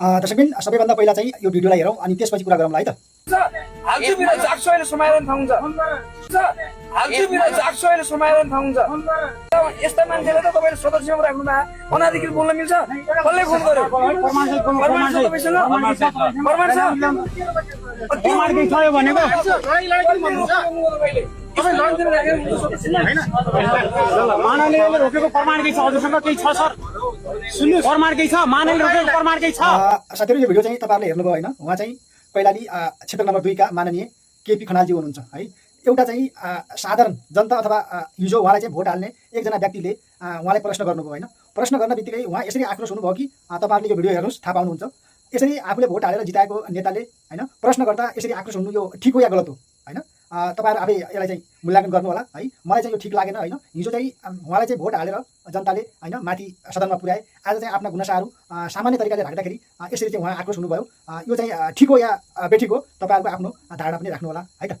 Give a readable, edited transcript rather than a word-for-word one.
दर्शकबिन सबैभन्दा पहिला चाहिँ यो भिडियोलाई हेरौँ अनि त्यसपछि कुरा गरौँला है त। हाल्छु बिना जाग्छु अहिले समाधान थाहा हुन्छ। हाल्छु बिना जाग्छु अहिले समाधान थाहा हुन्छ। यस्ता मान्छेले त तपाईले सदस्यमा राख्नुमा अनाधिकृत बोल्न मिल्छ? कसले फोन गर्यो? प्रमाण छ तपाईसँग? प्रमाण छ? प्रमाण के छ यो भनेको? मानवले रोकेको प्रमाण के छ? हजुरसँग केही छ सर? सुन्नु, प्रमाण के छ? मानवले रोकेको प्रमाण के छ? साथीहरु, यो भिडियो चाहिँ तपाईहरुले हेर्नुभयो हैन? उहाँ चाहिँ कैलाली क्षेत्र नम्बर 2 का माननीय केपी खनालजी हुनुहुन्छ है। एउटा चाहिँ साधारण जनता अथवा हिजो उहाँलाई चाहिँ भोट हाल्ने एकजना व्यक्तिले उहाँलाई प्रश्न गर्नुभयो हैन। प्रश्न गर्न बित्तिकै उहाँ यसरी आक्रोश हुनुभयो कि तपाईहरुले यो भिडियो हेर्नुस्, थाहा पाउनुहुन्छ। यसरी आफूले भोट हालेर जिताएको नेताले हैन प्रश्न गर्दा यसरी आक्रोश हुनु यो ठिक हो या गलत हो हैन? तपाईहरु आफै यसलाई चाहिँ मूल्याङ्कन गर्नु होला है। मलाई चाहिँ यो ठिक लागेन हैन। हिजो चाहिँ उहाँलाई चाहिँ भोट हालेर जनताले हैन माथि सदनमा पुर्याए। आज चाहिँ आफ्ना गुनासाहरू सामान्य तरिकाले राख्दाखेरि यसरी चाहिँ उहाँ आक्रोश हुनुभयो। यो चाहिँ ठिक हो या बेठिक हो, तपाईहरुको आफ्नो धारणा पनि राख्नु होला है त।